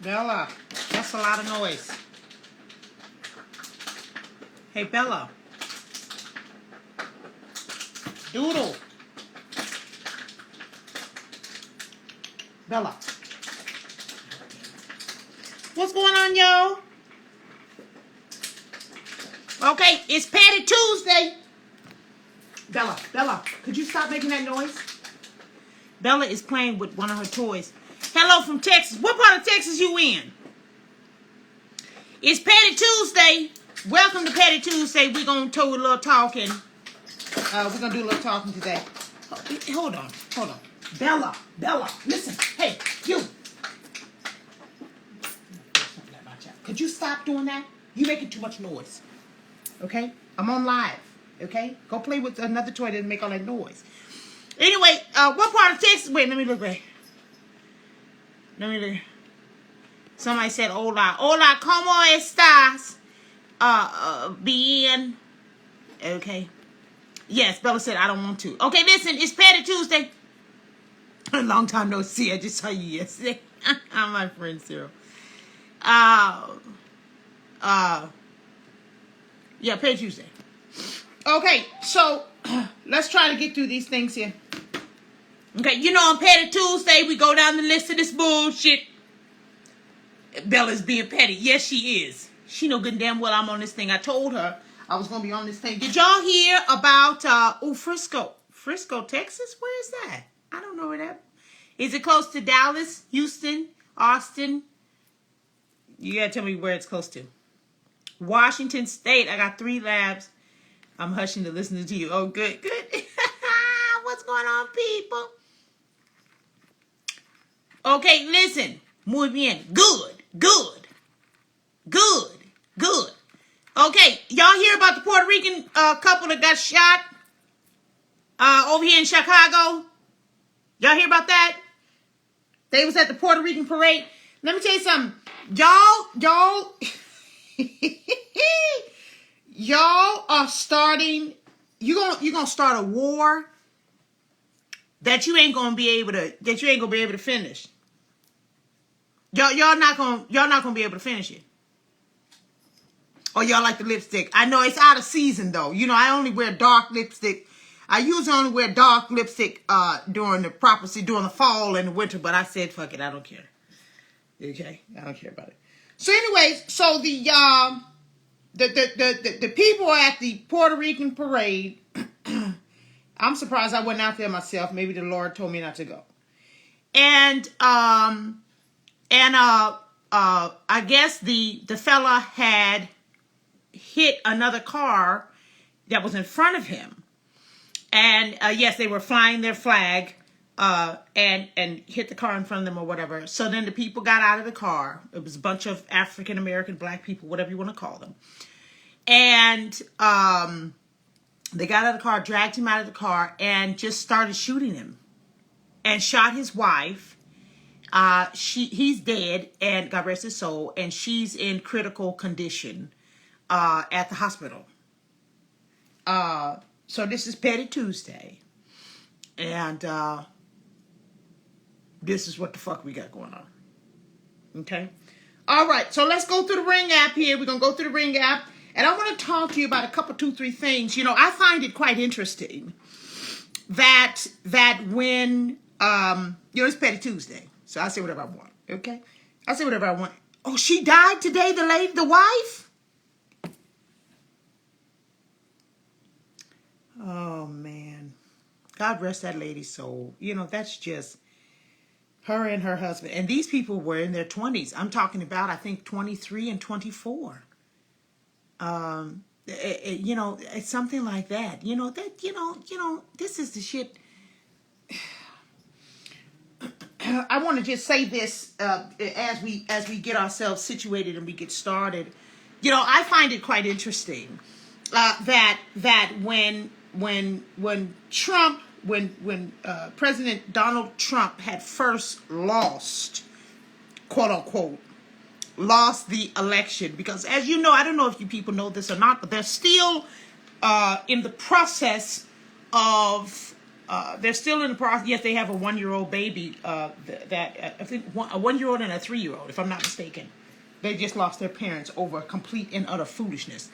Bella, that's a lot of noise. Hey, Bella. Doodle. Bella. What's going on, y'all? Okay, it's Patty Tuesday. Bella, could you stop making that noise? Bella is playing with one of her toys. Hello from Texas. What part of Texas you in? It's Patty Tuesday. Welcome to Patty Tuesday. We're going to do a little talking. We're going to do a little talking today. Hold on. Bella, listen. Hey, you. Could you stop doing that? You're making too much noise. Okay? I'm on live. Okay? Go play with another toy that doesn't make all that noise. Anyway, what part of Texas? Wait, let me look back. Somebody said, hola, ¿cómo estás? Bien. Okay. Yes, Bella said, I don't want to. Okay, listen, it's Patty Tuesday. A long time no see. I just saw you yesterday. I'm my friend Cyril. Yeah, Patty Tuesday. Okay, so let's try to get through these things here. Okay, you know on Patty Tuesday, we go down the list of this bullshit. Bella's being petty. Yes, she is. She know good and damn well I'm on this thing. I told her I was going to be on this thing. Did y'all hear about, Frisco, Texas? Where is that? I don't know where that is. It close to Dallas, Houston, Austin? You got to tell me where it's close to. Washington State. I got 3 labs. I'm hushing to listen to you. Oh, good. What's going on, people? Okay, listen. Muy bien. Good. Okay, y'all hear about the Puerto Rican couple that got shot over here in Chicago? Y'all hear about that? They was at the Puerto Rican parade. Let me tell you something. Y'all y'all are starting, you're gonna start a war that you ain't gonna be able to finish. Y'all not gonna be able to finish it. Oh, y'all like the lipstick. I know it's out of season though. You know, I only wear dark lipstick. I usually only wear dark lipstick during the fall and the winter, but I said fuck it, I don't care. Okay? I don't care about it. So anyways, so the people at the Puerto Rican parade, I'm surprised I wasn't out there myself. Maybe the Lord told me not to go. And I guess the fella had hit another car that was in front of him. And yes, they were flying their flag and hit the car in front of them or whatever. So then the people got out of the car. It was a bunch of African American black people, whatever you want to call them. And they got out of the car, dragged him out of the car, and just started shooting him. And shot his wife. He's dead, and God rest his soul, and she's in critical condition at the hospital. So this is Patty Tuesday, and this is what the fuck we got going on. Okay? All right, so let's go through the Ring app here. We're going to go through the Ring app, and I want to talk to you about a couple, 2, 3 things. You know, I find it quite interesting that when, it's Patty Tuesday, so I say whatever I want, okay? I say whatever I want. Oh, she died today, the wife? Oh, man. God rest that lady's soul. You know, that's just her and her husband. And these people were in their 20s. I'm talking about, I think, 23 and 24. You know, it's something like that. You know, this is the shit. I want to just say this as we get ourselves situated and we get started. You know, I find it quite interesting that when President Donald Trump had first lost, quote unquote, lost the election, because as you know, I don't know if you people know this or not, but they're still in the process of they're still in the process. Yes, they have a 1-year-old baby. I think a 1-year-old and a 3-year-old, if I'm not mistaken. They just lost their parents over complete and utter foolishness.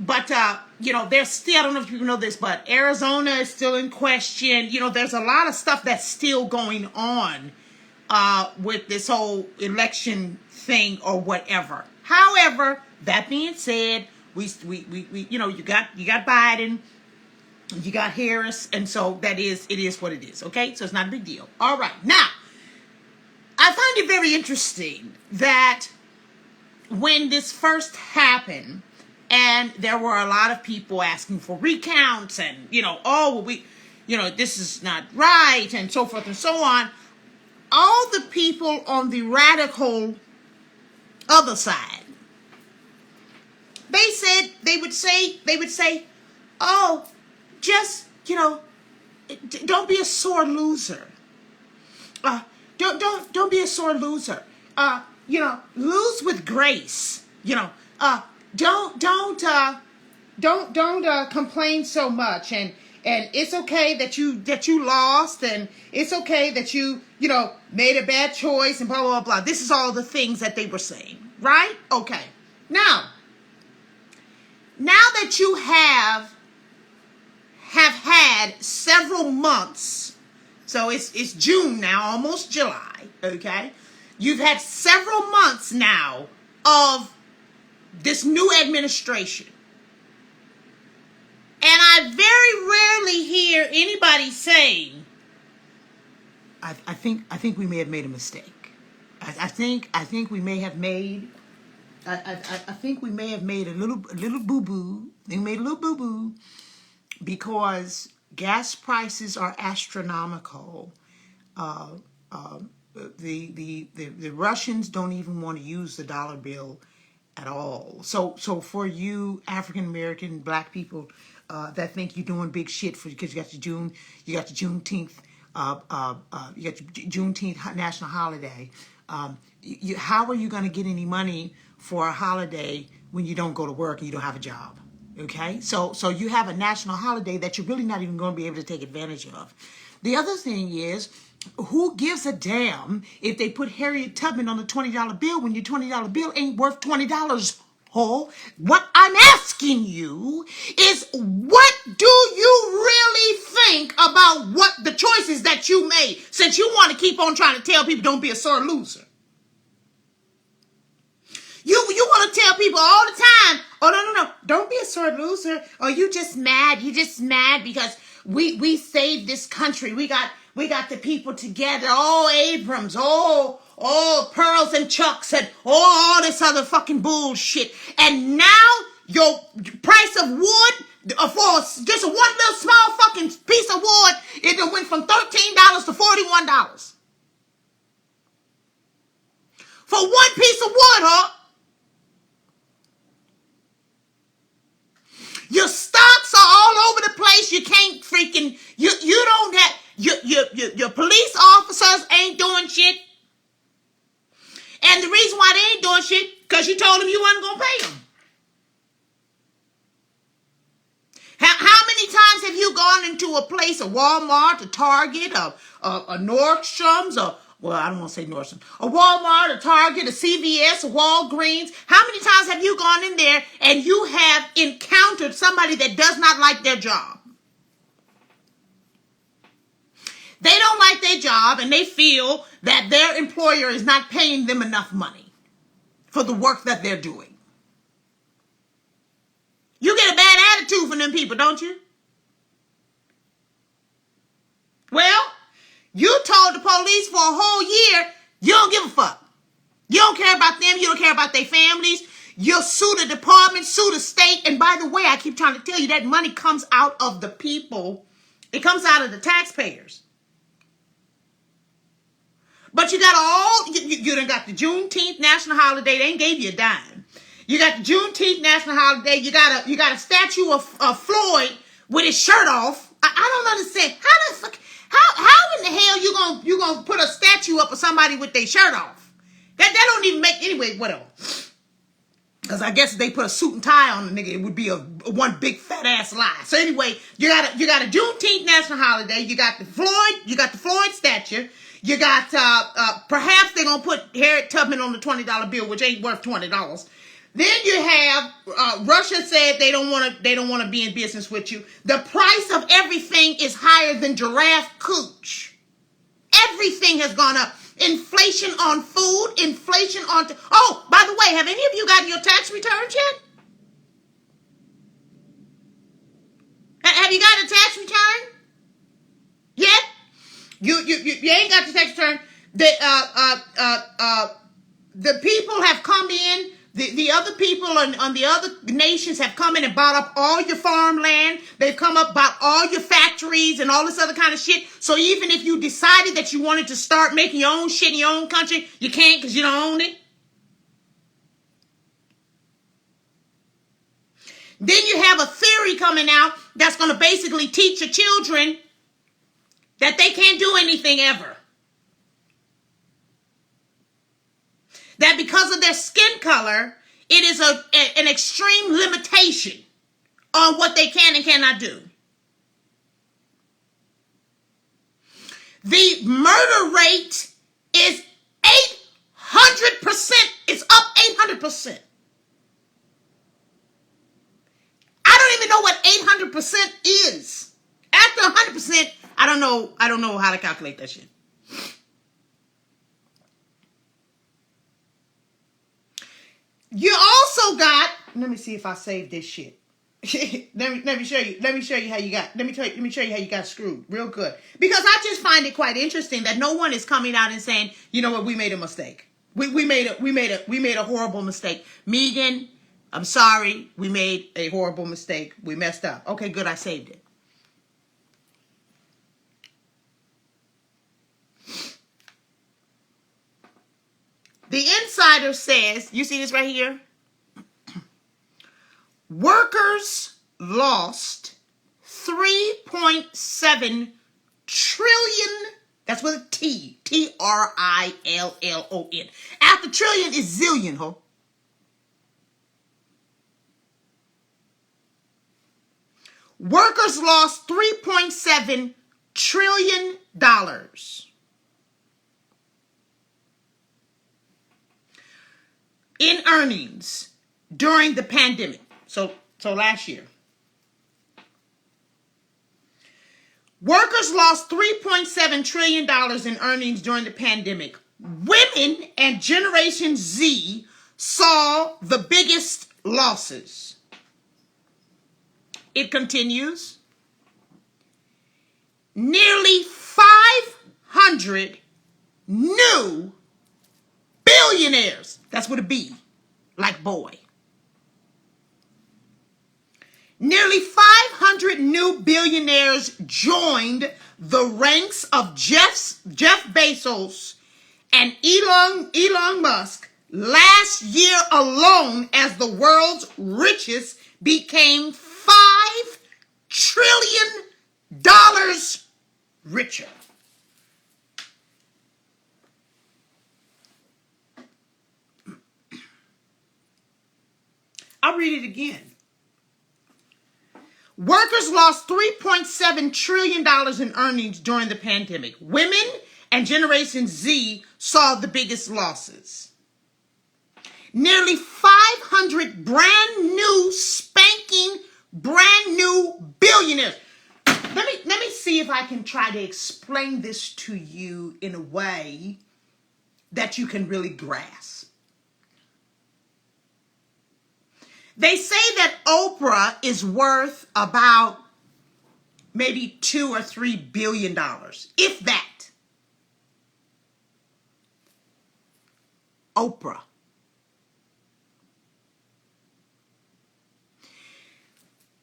But there's still, I don't know if you know this, but Arizona is still in question. There's a lot of stuff that's still going on with this whole election thing or whatever. However, that being said, we you got Biden, you got Harris, and so it is what it is. Okay, so it's not a big deal. All right, now I find it very interesting that when this first happened, and there were a lot of people asking for recounts, and this is not right, and so forth and so on. All the people on the radical other side, they would say, oh, just don't be a sore loser. Don't be a sore loser. Lose with grace. Don't complain so much, and it's okay that you lost, and it's okay that you made a bad choice, and blah blah blah. This is all the things that they were saying, right? Okay. Now that you have had several months, so it's June now, almost July. Okay, you've had several months now of this new administration. And I very rarely hear anybody saying, I think we may have made a mistake. I think we may have made a little boo-boo. They made a little boo-boo because gas prices are astronomical. The Russians don't even want to use the dollar bill at all. So for you African American black people that think you're doing big shit because you got the Juneteenth, you got your Juneteenth national holiday. How are you going to get any money for a holiday when you don't go to work and you don't have a job? Okay, so you have a national holiday that you're really not even going to be able to take advantage of. The other thing is, who gives a damn if they put Harriet Tubman on the $20 bill when your $20 bill ain't worth $20? Oh, what I'm asking you is, what do you really think about what the choices that you made, since you want to keep on trying to tell people don't be a sore loser? You want to tell people all the time, oh, no, don't be a sore loser. Or you just mad because we saved this country. We got the people together. Oh, Abrams. Oh, Pearls and Chucks and all this other fucking bullshit. And now your price of wood for just one little small fucking piece of wood, it went from $13 to $41. For one piece of wood, huh? Your stocks are all over the place. You can't freaking, you don't have, your police officers ain't doing shit. And the reason why they ain't doing shit, because you told them you wasn't going to pay them. How many times have you gone into a place, a Walmart, a Target, a Nordstrom's, well, I don't want to say Nordstrom, a Walmart, a Target, a CVS, a Walgreens? How many times have you gone in there and you have encountered somebody that does not like their job? They don't like their job and they feel that their employer is not paying them enough money for the work that they're doing. You get a bad attitude from them people, don't you? Well, you told the police for a whole year you don't give a fuck. You don't care about them. You don't care about their families. You'll sue the department, sue the state. And by the way, I keep trying to tell you that money comes out of the people. It comes out of the taxpayers. But you got you done got the Juneteenth national holiday. They ain't gave you a dime. You got the Juneteenth national holiday. You got a statue of Floyd with his shirt off. I don't understand. How in the hell you gonna put a statue up of somebody with their shirt off? That don't even make, anyway, whatever. Because I guess if they put a suit and tie on the nigga, it would be a one big fat ass lie. So anyway, you got a Juneteenth national holiday. You got the Floyd statue. You got perhaps they're gonna put Harriet Tubman on the $20 bill, which ain't worth $20. Then you have Russia said they don't want to be in business with you. The price of everything is higher than giraffe cooch. Everything has gone up. Inflation on food, inflation on... Oh, by the way, have any of you gotten your tax returns yet? Have you got a tax return yet? You ain't got the tax return. The people have come in. The other people on the other nations have come in and bought up all your farmland. They've come up, bought all your factories and all this other kind of shit. So even if you decided that you wanted to start making your own shit in your own country, you can't because you don't own it. Then you have a theory coming out that's going to basically teach your children that they can't do anything ever. That because of their skin color, it is an extreme limitation on what they can and cannot do. The murder rate is 800%. It's up 800%. I don't even know what 800% is. After 100%, I don't know how to calculate that shit. You also got, let me see if I saved this shit. let me show you how you got, let me show you how you got screwed real good. Because I just find it quite interesting that no one is coming out and saying, you know what, we made a mistake. We made a horrible mistake. Megan, I'm sorry, we made a horrible mistake. We messed up. Okay, good, I saved it. The Insider says, you see this right here? Workers lost 3.7 trillion. That's with a T. Trillion. After trillion is zillion, ho. Workers lost $3.7 trillion. In earnings during the pandemic. So last year. Workers lost $3.7 trillion in earnings during the pandemic. Women and Generation Z saw the biggest losses. It continues. Nearly 500 new billionaires. That's with a B, like boy. Nearly 500 new billionaires joined the ranks of Jeff Bezos and Elon Musk last year alone as the world's richest became $5 trillion richer. I'll read it again. Workers lost $3.7 trillion in earnings during the pandemic. Women and Generation Z saw the biggest losses. Nearly 500 brand new billionaires. Let me see if I can try to explain this to you in a way that you can really grasp. They say that Oprah is worth about maybe $2 or $3 billion, if that. Oprah.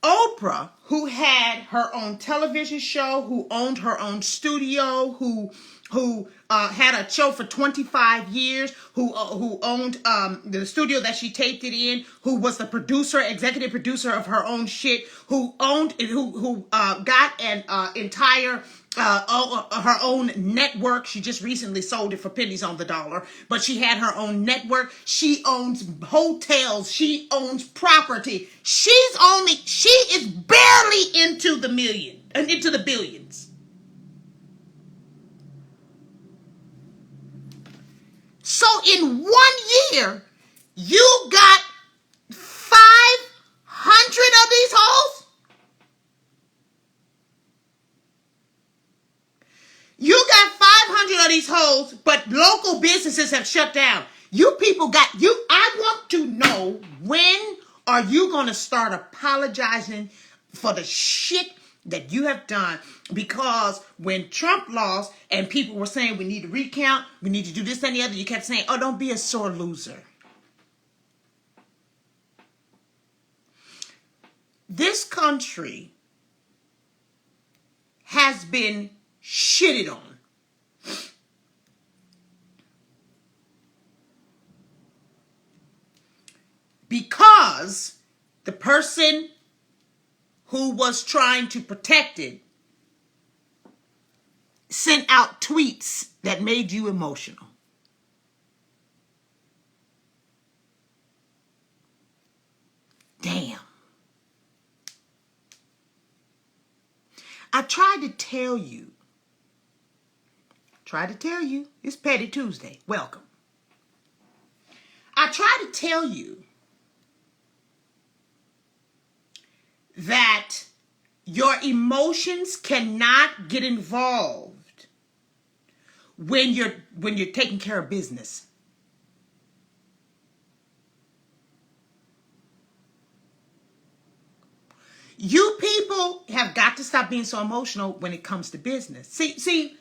Oprah, who had her own television show, who owned her own studio, who had a show for 25 years, who owned the studio that she taped it in, who was the executive producer of her own shit, who got an entire her own network. She just recently sold it for pennies on the dollar, but she had her own network. She owns hotels. She owns property. She is barely into the billions. So in 1 year, you got 500 of these hoes? You got 500 of these hoes, but local businesses have shut down. I want to know, when are you going to start apologizing for the shit that you have done? Because when Trump lost and people were saying we need to recount, we need to do this and the other, you kept saying, oh, don't be a sore loser. This country has been shitted on. Because the person who was trying to protect it sent out tweets that made you emotional. Damn. I tried to tell you, it's Petty Tuesday. Welcome. I tried to tell you that your emotions cannot get involved when you're taking care of business. You people have got to stop being so emotional when it comes to business. See,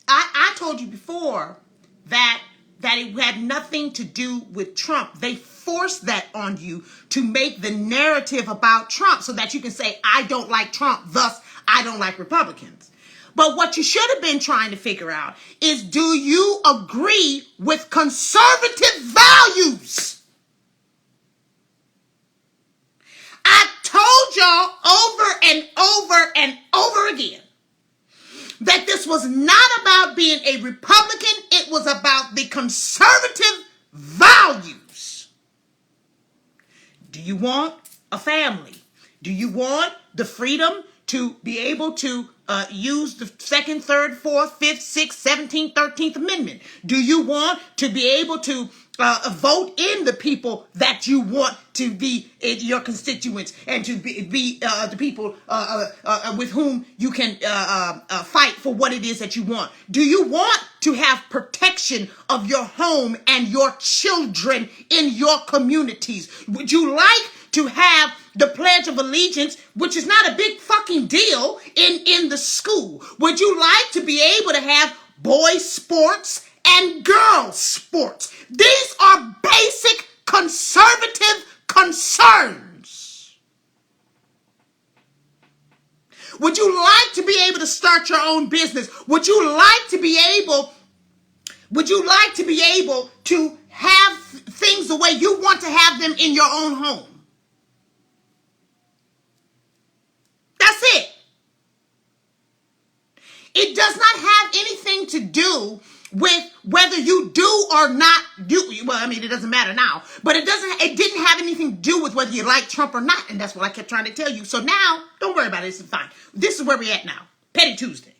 I told you before that it had nothing to do with Trump. They forced that on you to make the narrative about Trump so that you can say, I don't like Trump, thus I don't like Republicans. But what you should have been trying to figure out is, do you agree with conservative values? I told y'all over and over and over again that this was not about being a Republican. It was about the conservative values. Do you want a family? Do you want the freedom to be able to use the 2nd, 3rd, 4th, 5th, 6th, 17th, 13th Amendment? Do you want to be able to vote in the people that you want to be your constituents, and to be the people with whom you can fight for what it is that you want? Do you want to have protection of your home and your children in your communities? Would you like to have the Pledge of Allegiance, which is not a big fucking deal, in the school? Would you like to be able to have boys sports and girls sports? These are basic conservative concerns. Would you like to be able to start your own business? Would you like to be able to have things the way you want to have them in your own home? That's it. It does not have anything to do with whether you do or not do. Well, I mean, it doesn't matter now, but it didn't have anything to do with whether you like Trump or not. And that's what I kept trying to tell you. So now, don't worry about it. This is fine. This is where we're at now. Petty Tuesday.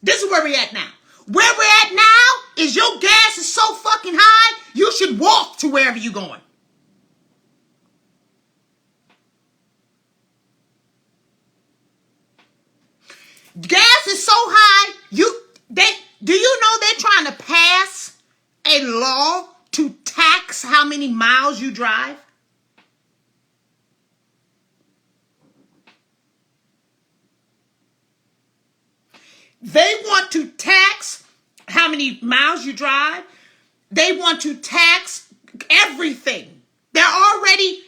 This is where we're at now. Where we're at now is your gas is so fucking high, you should walk to wherever you're going. Gas is so high, do you know they're trying to pass a law to tax how many miles you drive? They want to tax how many miles you drive. They want to tax everything.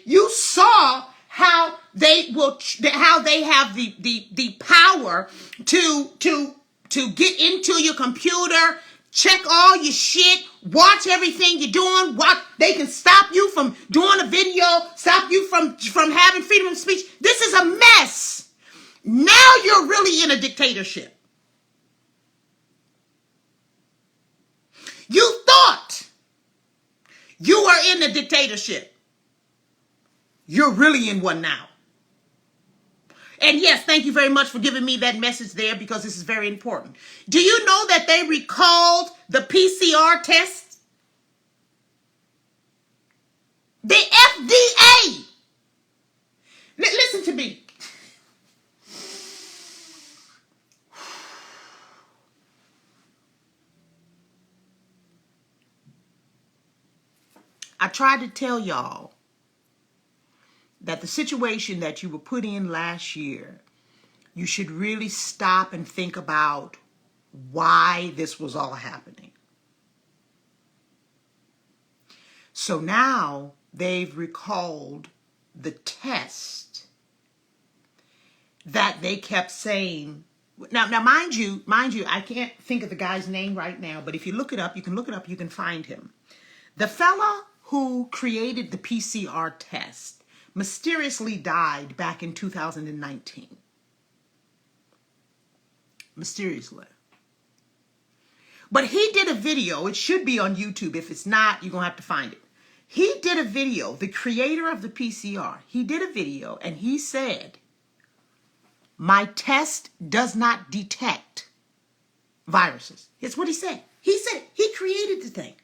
You saw how they have the power to get into your computer, check all your shit, watch everything you're doing. They can stop you from doing a video, stop you from having freedom of speech. This is a mess. Now you're really in a dictatorship. You thought you were in a dictatorship. You're really in one now. And yes, thank you very much for giving me that message there, because this is very important. Do you know that they recalled the PCR test? The FDA. Listen to me. I tried to tell y'all that the situation that you were put in last year, you should really stop and think about why this was all happening. So now they've recalled the test that they kept saying. Now, mind you, I can't think of the guy's name right now, but if you look it up, you can find him. The fella who created the PCR test mysteriously died back in 2019. Mysteriously. But he did a video. It should be on YouTube. If it's not, you're going to have to find it. He did a video, the creator of the PCR. He did a video and he said, my test does not detect viruses. It's what he said. He said he created the thing.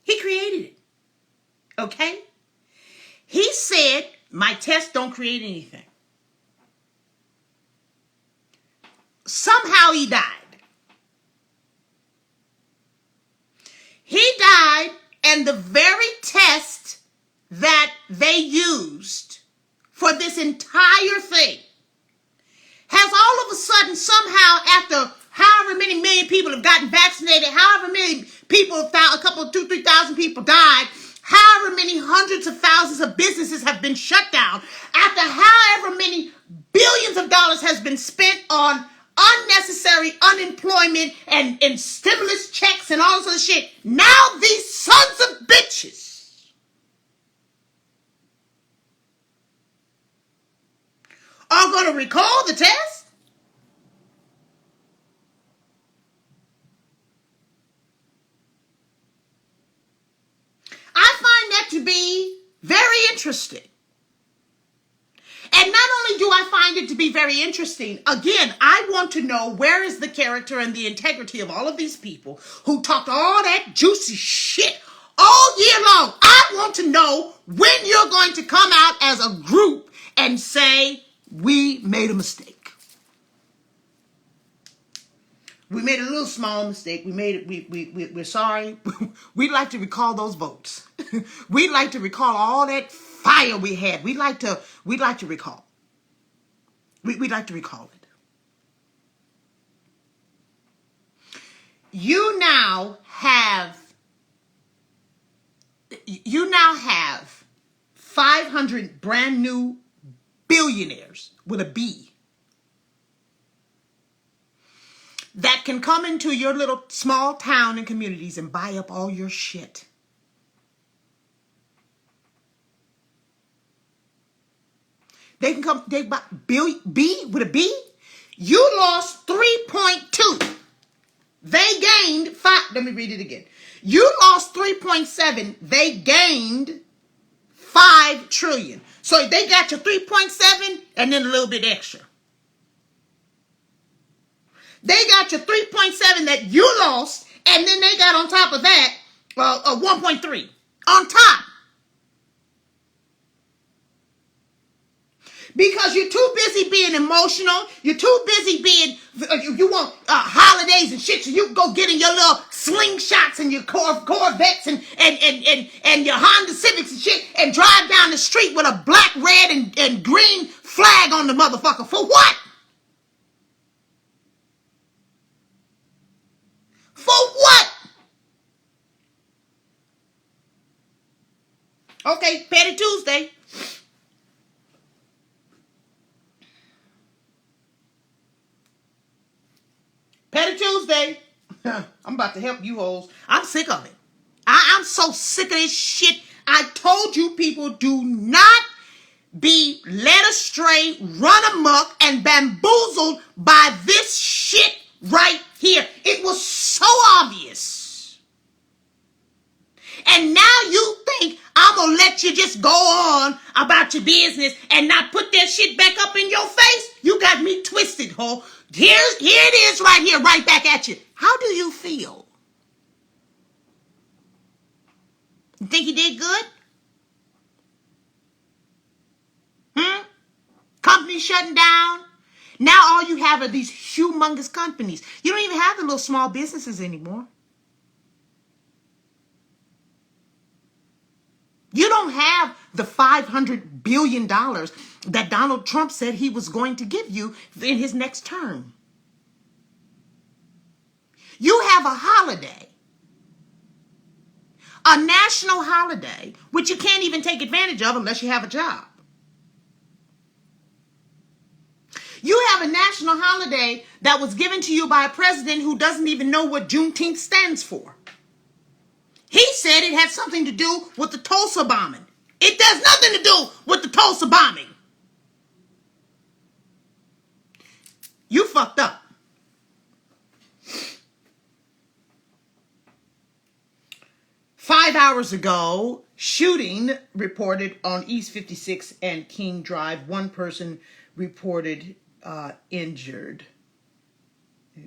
He created it. Okay? He said, my test don't create anything. Somehow he died. He died, and the very test that they used for this entire thing has all of a sudden, somehow, after however many million people have gotten vaccinated, however many people, a couple, 2,000, 3,000 people died, however many hundreds of thousands of businesses have been shut down, after however many billions of dollars has been spent on unnecessary unemployment and stimulus checks and all this other shit, now these sons of bitches are going to recall the test? I find that to be very interesting. And not only do I find it to be very interesting, again, I want to know where is the character and the integrity of all of these people who talked all that juicy shit all year long. I want to know when you're going to come out as a group and say, we made a mistake. We made a little small mistake. We're sorry. We'd like to recall those votes. We'd like to recall all that fire we had. We'd like to recall. We'd like to recall it. You now have 500 brand new billionaires with a B that can come into your little small town and communities and buy up all your shit. They can come, they buy B with a B. You lost 3.2. They gained 5. Let me read it again. You lost 3.7. They gained 5 trillion. So they got your 3.7 and then a little bit extra. They got your 3.7 that you lost, and then they got on top of that 1.3 on top. Because you're too busy being emotional. You're too busy being, you want holidays and shit, so you go get in your little slingshots and your Corvettes and your Honda Civics and shit and drive down the street with a black, red, and green flag on the motherfucker. For what? For what? Okay, Petty Tuesday. Petty Tuesday. I'm about to help you hoes. I'm sick of it. I'm so sick of this shit. I told you people, do not be led astray, run amok, and bamboozled by this shit right here. It was so obvious. And now you think I'm going to let you just go on about your business and not put that shit back up in your face? You got me twisted, ho. Here it is right here, right back at you. How do you feel? You think you did good? Companies shutting down. Now all you have are these humongous companies. You don't even have the little small businesses anymore. You don't have the $500 billion that Donald Trump said he was going to give you in his next term. You have a holiday, a national holiday, which you can't even take advantage of unless you have a job. You have a national holiday that was given to you by a president who doesn't even know what Juneteenth stands for. He said it had something to do with the Tulsa bombing. It does nothing to do with the Tulsa bombing. You fucked up. Five hours ago, shooting reported on East 56 and King Drive. One person reported injured.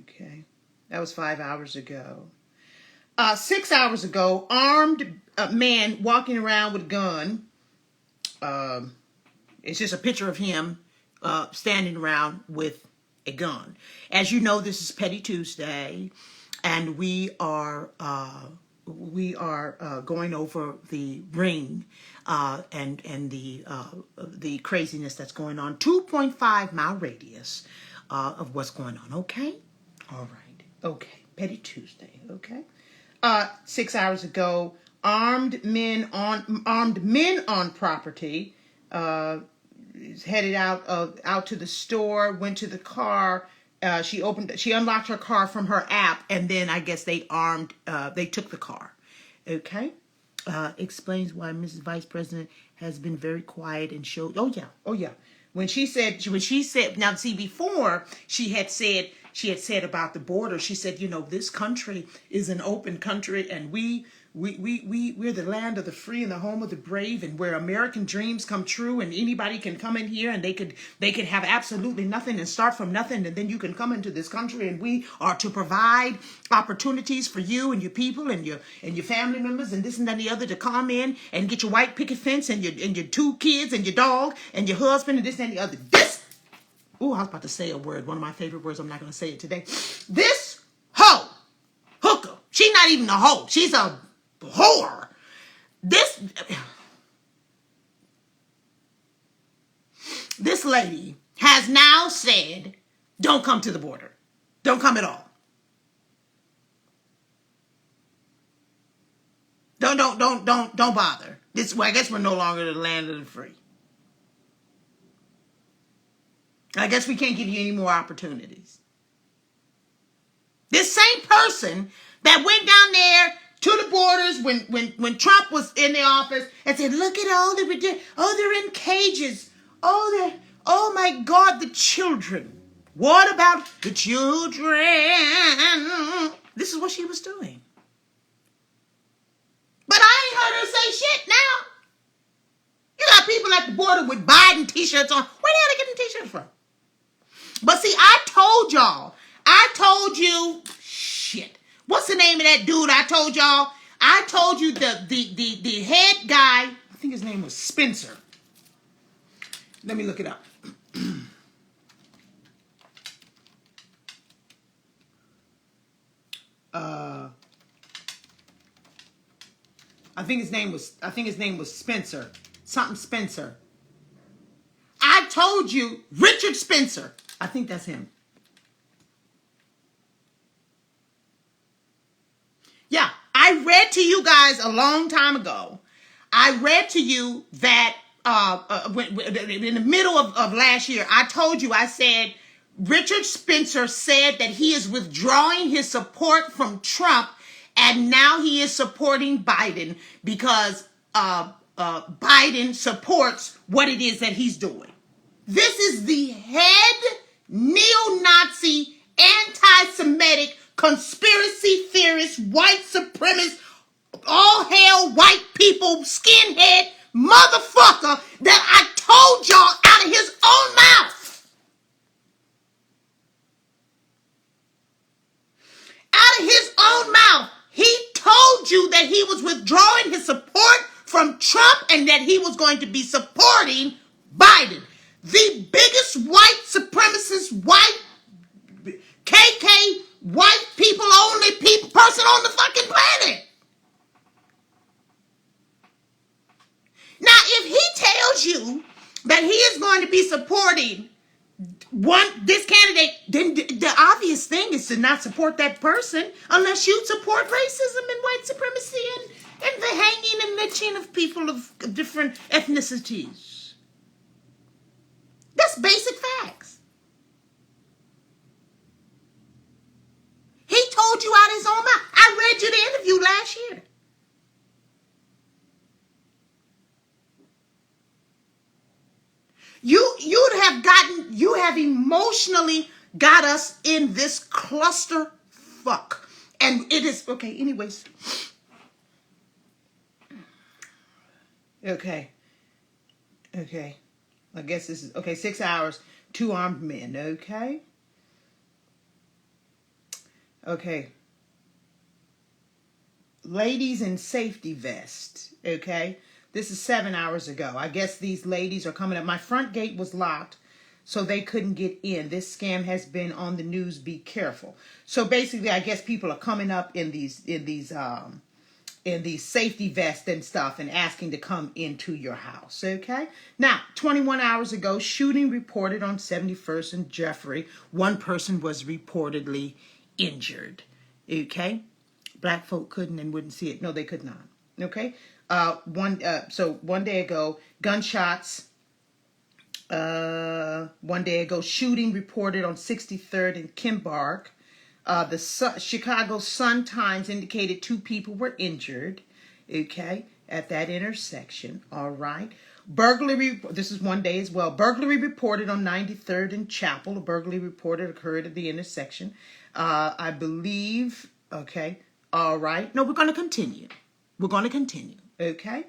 Okay, that was 5 hours ago. 6 hours ago, armed man walking around with a gun. It's just a picture of him standing around with a gun. As you know, this is Petty Tuesday, and we are going over the ring and the craziness that's going on. 2.5 mile radius of what's going on. Okay, all right. Okay, Petty Tuesday. Okay. 6 hours ago, armed men on property headed out to the store, went to the car. She unlocked her car from her app, and then I guess they took the car. Okay. Explains why Mrs. Vice President has been very quiet and showed. Oh yeah. When she said now see, before she had said about the border, she said, this country is an open country, and we're the land of the free and the home of the brave, and where American dreams come true, and anybody can come in here and they could have absolutely nothing and start from nothing, and then you can come into this country, and we are to provide opportunities for you and your people and your family members and this and that and the other to come in and get your white picket fence and your two kids and your dog and your husband and this and the other. I was about to say a word, one of my favorite words. I'm not going to say it today. This hooker, she's not even a hoe. She's a whore. This lady has now said, don't come to the border. Don't come at all. Don't bother. I guess we're no longer the land of the free. I guess we can't give you any more opportunities. This same person that went down there to the borders when Trump was in the office and said, look at all the ridiculous, they're in cages. Oh my God, the children. What about the children? This is what she was doing. But I ain't heard her say shit now. You got people at the border with Biden t-shirts on. Where the hell they getting t-shirts from? But see, I told you, shit. What's the name of that dude I told y'all? I told you the head guy, I think his name was Spencer. Let me look it up. I think his name was Spencer. Something Spencer. I told you, Richard Spencer. I think that's him. Yeah, I read to you guys a long time ago. I read to you that in the middle of last year, I told you, I said, Richard Spencer said that he is withdrawing his support from Trump, and now he is supporting Biden because Biden supports what it is that he's doing. This is the head neo-Nazi, anti-Semitic, conspiracy theorist, white supremacist, all hail white people, skinhead motherfucker that I told y'all out of his own mouth. Out of his own mouth. He told you that he was withdrawing his support from Trump and that he was going to be supporting Biden. The biggest white supremacist, white KK, white people only person on the fucking planet. Now, if he tells you that he is going to be supporting this candidate, then the obvious thing is to not support that person unless you support racism and white supremacy and the hanging and lynching of people of different ethnicities. That's basic facts. He told you out his own mouth. I read you the interview last year. You have emotionally got us in this cluster fuck. And it is, okay, anyways. Okay. I guess this is, okay, 6 hours, 2 armed men, okay? Okay. Ladies in safety vests, okay? This is 7 hours ago. I guess these ladies are coming up. My front gate was locked, so they couldn't get in. This scam has been on the news. Be careful. So basically, I guess people are coming up in these safety vests and stuff and asking to come into your house. Okay. Now, 21 hours ago, shooting reported on 71st and Jeffrey. One person was reportedly injured. Okay. Black folk couldn't and wouldn't see it. No, they could not. Okay. So 1 day ago, gunshots. 1 day ago, shooting reported on 63rd and Kimbark. The Chicago Sun-Times indicated 2 people were injured, okay, at that intersection. All right. Burglary, this is 1 day as well. Burglary reported on 93rd and Chapel. A burglary reported occurred at the intersection. I believe, okay, all right. No, we're going to continue. Okay.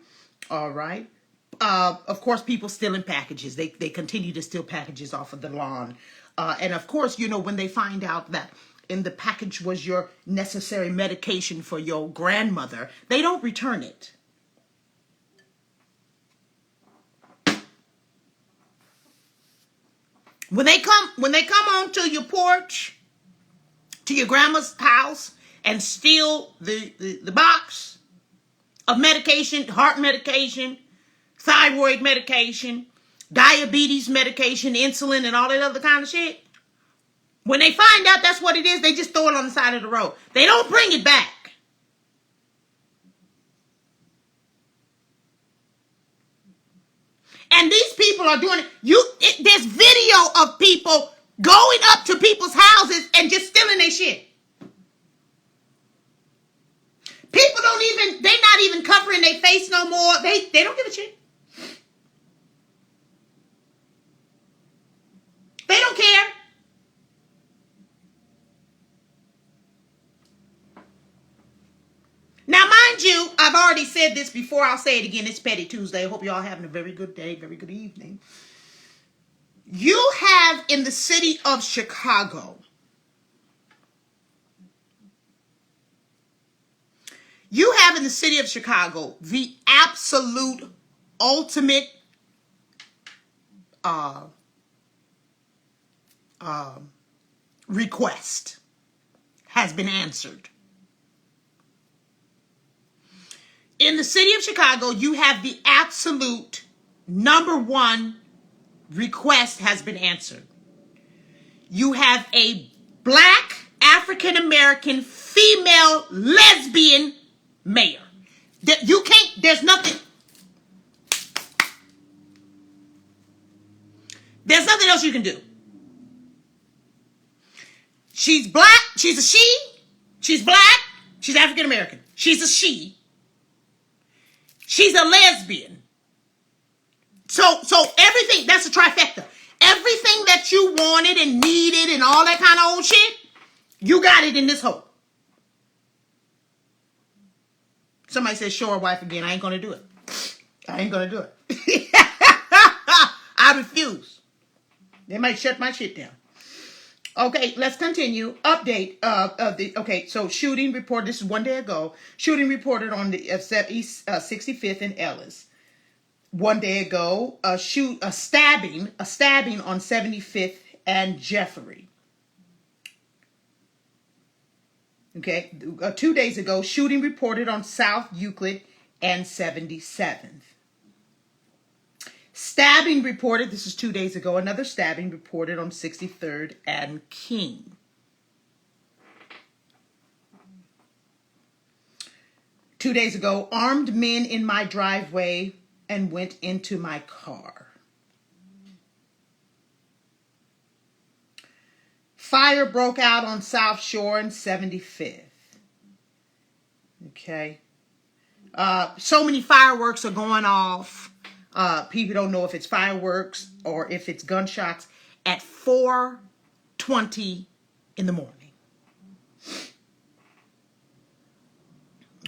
All right. Of course, people stealing packages. They continue to steal packages off of the lawn. And of course, you know, when they find out that in the package was your necessary medication for your grandmother, they don't return it. When they come onto your porch, to your grandma's house, and steal the box of medication, heart medication, thyroid medication, diabetes medication, insulin, and all that other kind of shit. When they find out that's what it is, they just throw it on the side of the road. They don't bring it back. And these people are doing it. There's video of people going up to people's houses and just stealing their shit. People they're not even covering their face no more. They don't give a shit. They don't care. Now, mind you, I've already said this before. I'll say it again. It's Petty Tuesday. I hope you all having a very good day, very good evening. You have in the city of Chicago, the absolute ultimate request has been answered. In the city of Chicago, you have the absolute number one request has been answered. You have a black, African-American, female, lesbian mayor. There's nothing else you can do. She's black, she's a she, she's black, she's African-American, she's a she. She's a lesbian. So everything, that's a trifecta. Everything that you wanted and needed and all that kind of old shit, you got it in this hole. Somebody says, sure, wife again. I ain't going to do it. I ain't going to do it. I refuse. They might shut my shit down. Okay, let's continue. Update of the, okay, so shooting report, this is 1 day ago. Shooting reported on the East 65th and Ellis. 1 day ago, a stabbing on 75th and Jeffrey. Okay, 2 days ago, shooting reported on South Euclid and 77th. Stabbing reported, this is 2 days ago, another stabbing reported on 63rd and King. Two days ago, armed men in my driveway and went into my car. Fire broke out on South Shore and 75th. Okay. So many fireworks are going off. People don't know if it's fireworks or if it's gunshots at 4:20 in the morning.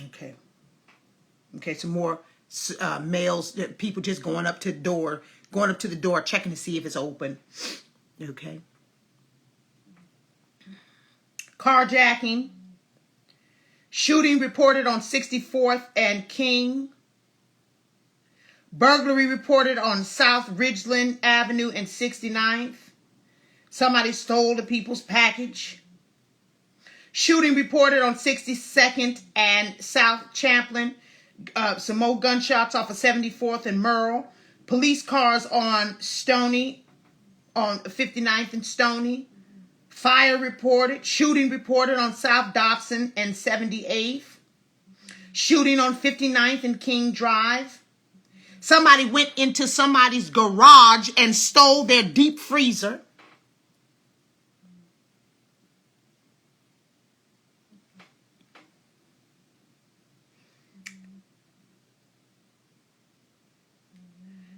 Okay. Okay, some more males, people just going up to the door, checking to see if it's open. Okay. Carjacking. Shooting reported on 64th and King. Burglary reported on South Ridgeland Avenue and 69th. Somebody stole the people's package. Shooting reported on 62nd and South Champlain. Some more gunshots off of 74th and Merle. Police cars on Stony, on 59th and Stony. Fire reported. Shooting reported on South Dobson and 78th. Shooting on 59th and King Drive. Somebody went into somebody's garage and stole their deep freezer.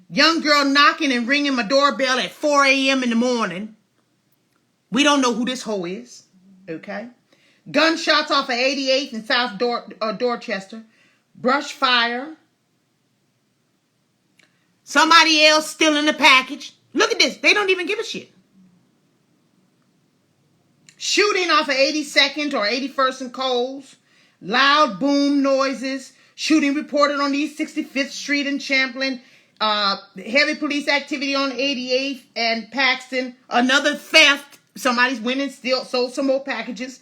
Young girl knocking and ringing my doorbell at 4 a.m. in the morning. We don't know who this hoe is. Okay. Gunshots off of 88th and South Dorchester. Brush fire. Somebody else stealing the package. Look at this. They don't even give a shit. Shooting off of 82nd or 81st and Coles. Loud boom noises. Shooting reported on East 65th Street in Champlain. Heavy police activity on 88th and Paxton. Another theft. Somebody's went and sold some more packages.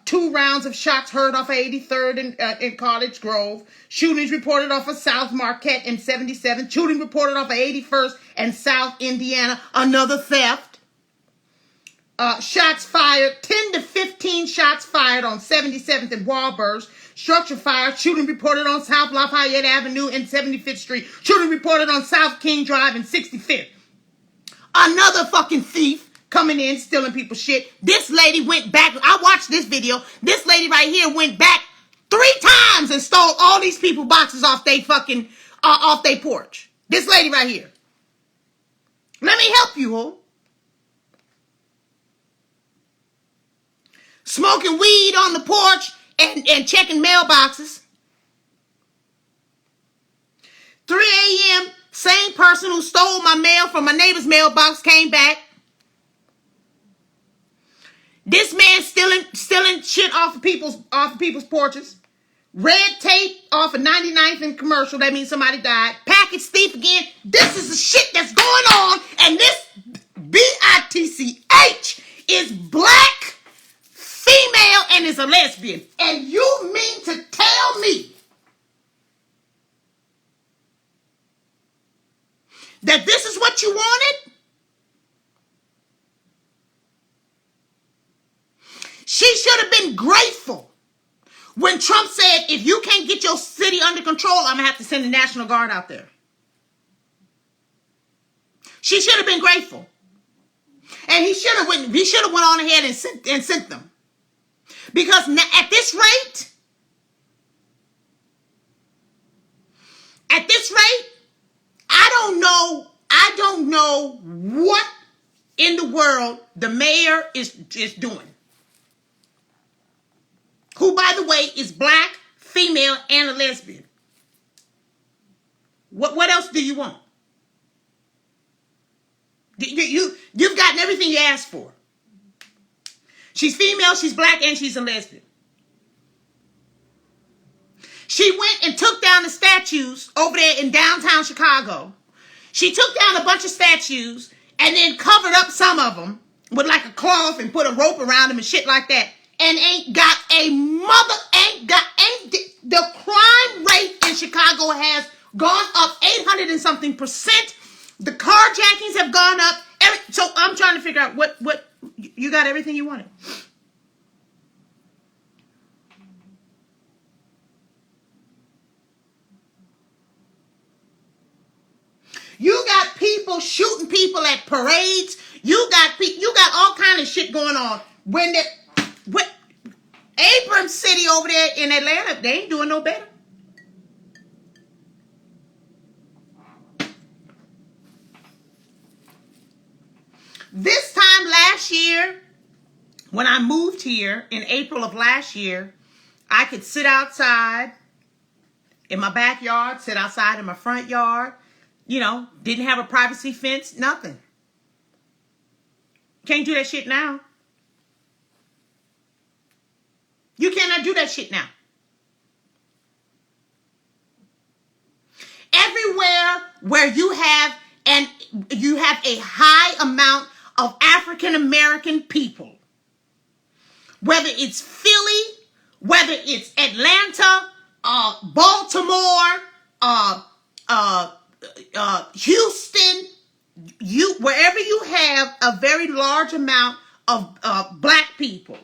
2 rounds of shots heard off of 83rd in College Grove. Shootings reported off of South Marquette and 77th. Shooting reported off of 81st and South Indiana. Another theft. Shots fired. 10 to 15 shots fired on 77th and Wahlbergs. Structure fire. Shooting reported on South Lafayette Avenue and 75th Street. Shooting reported on South King Drive and 65th. Another fucking thief coming in, stealing people's shit. This lady went back. I watched this video. This lady right here went back 3 times and stole all these people boxes off they fucking, off their porch. This lady right here. Let me help you, ho. Smoking weed on the porch and checking mailboxes. 3 a.m., same person who stole my mail from my neighbor's mailbox came back. This man stealing shit off of people's porches. Red tape off of 99th and Commercial. That means somebody died. Package thief again. This is the shit that's going on. And this BITCH is black, female, and is a lesbian. And you mean to tell me that this is what you wanted? She should have been grateful when Trump said, if you can't get your city under control, I'm going to have to send the National Guard out there. She should have been grateful. And he should have went on ahead and sent them. Because at this rate, I don't know what in the world the mayor is doing. Who, by the way, is black, female, and a lesbian. What else do you want? You've gotten everything you asked for. She's female, she's black, and she's a lesbian. She went and took down the statues over there in downtown Chicago. She took down a bunch of statues and then covered up some of them with like a cloth and put a rope around them and shit like that. And the crime rate in Chicago has gone up 800 and something percent. The carjackings have gone up. So I'm trying to figure out what you got everything you wanted. You got people shooting people at parades. You got all kind of shit going on. When Abrams City over there in Atlanta, they ain't doing no better. This time last year, when I moved here in April of last year, I could sit outside in my backyard, sit outside in my front yard. You know, didn't have a privacy fence, nothing. Can't do that shit now. You cannot do that shit now. Everywhere where you have a high amount of African American people, whether it's Philly, whether it's Atlanta, Baltimore, Houston, wherever you have a very large amount of black people,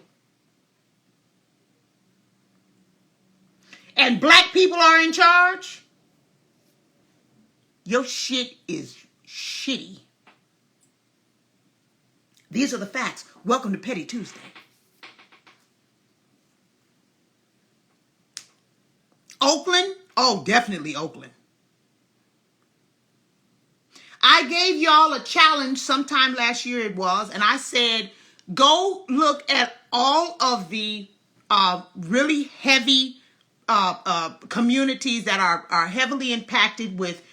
and black people are in charge, your shit is shitty. These are the facts. Welcome to Petty Tuesday. Oakland? Oh, definitely Oakland. I gave y'all a challenge sometime last year it was, and I said, go look at all of the really heavy communities that are heavily impacted with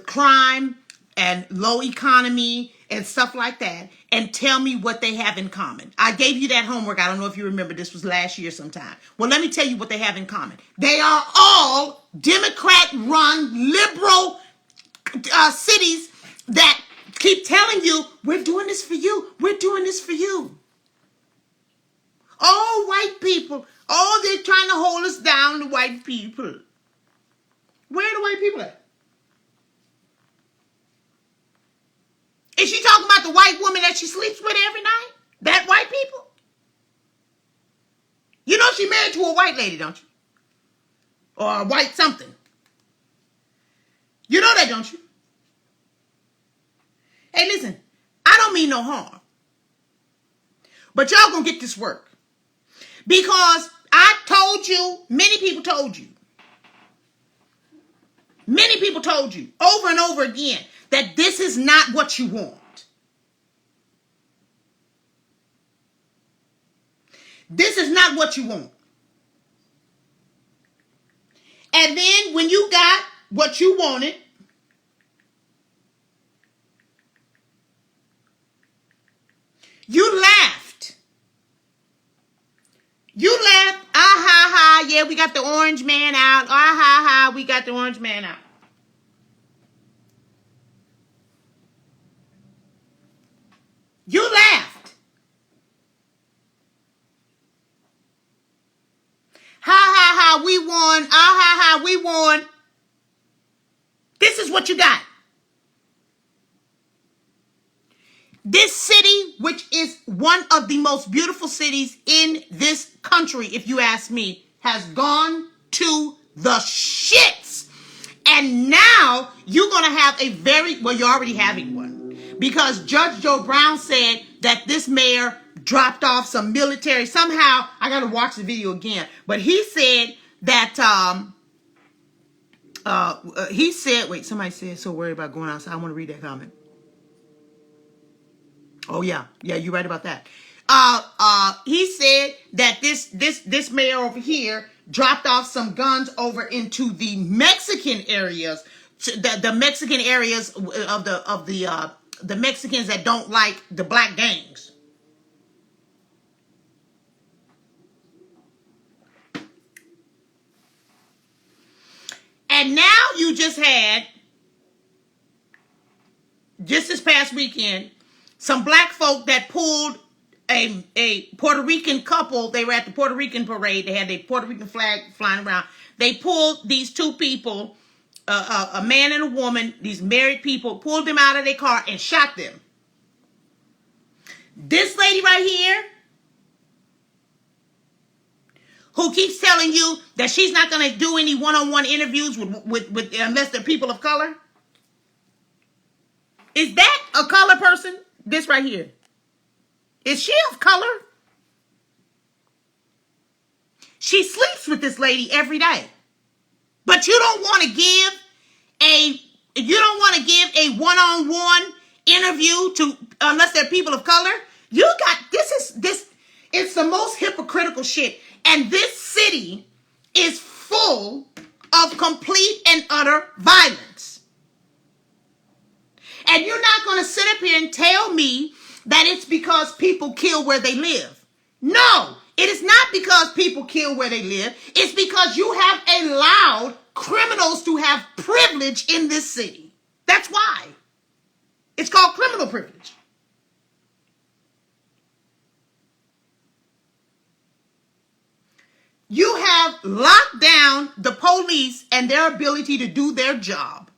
crime and low economy and stuff like that, and tell me what they have in common. I gave you that homework. I don't know if you remember. This was last year sometime. Well, let me tell you what they have in common. They are all Democrat-run, liberal cities that keep telling you, we're doing this for you. We're doing this for you. Oh, white people. Oh, they're trying to hold us down, the white people. Where are the white people at? Is she talking about the white woman that she sleeps with every night? That white people? You know she married to a white lady, don't you? Or a white something. You know that, don't you? Hey, listen, I don't mean no harm. But y'all gonna get this work. Because I told you, many people told you over and over again that this is not what you want. This is not what you want. And then when you got what you wanted, you laughed. You laughed. Ah, ha, ha. Yeah, we got the orange man out. Ah, ha, ha. We got the orange man out. You laughed. Ha, ha, ha. We won. Ah, ha, ha. We won. This is what you got. This city, which is one of the most beautiful cities in this country, if you ask me, has gone to the shits. And now you're going to have you're already having one. Because Judge Joe Brown said that this mayor dropped off some military. Somehow, I got to watch the video again. But he said that He said, wait, somebody said, so worried about going outside. I want to read that comment. Oh yeah, you're right about that. He said that this mayor over here dropped off some guns over into the Mexican areas, the Mexican areas of the Mexicans that don't like the black gangs. And now you just had, just this past weekend, some black folk that pulled a Puerto Rican couple. They were at the Puerto Rican parade. They had their Puerto Rican flag flying around. They pulled these two people, a man and a woman, these married people, pulled them out of their car and shot them. This lady right here, who keeps telling you that she's not going to do any one-on-one interviews with unless they're people of color. Is that a color person? This right here. Is she of color? She sleeps with this lady every day. But you don't want to give a one-on-one interview to unless they're people of color. It's the most hypocritical shit. And this city is full of complete and utter violence. And you're not going to sit up here and tell me that it's because people kill where they live. No, it is not because people kill where they live. It's because you have allowed criminals to have privilege in this city. That's why. It's called criminal privilege. You have locked down the police and their ability to do their job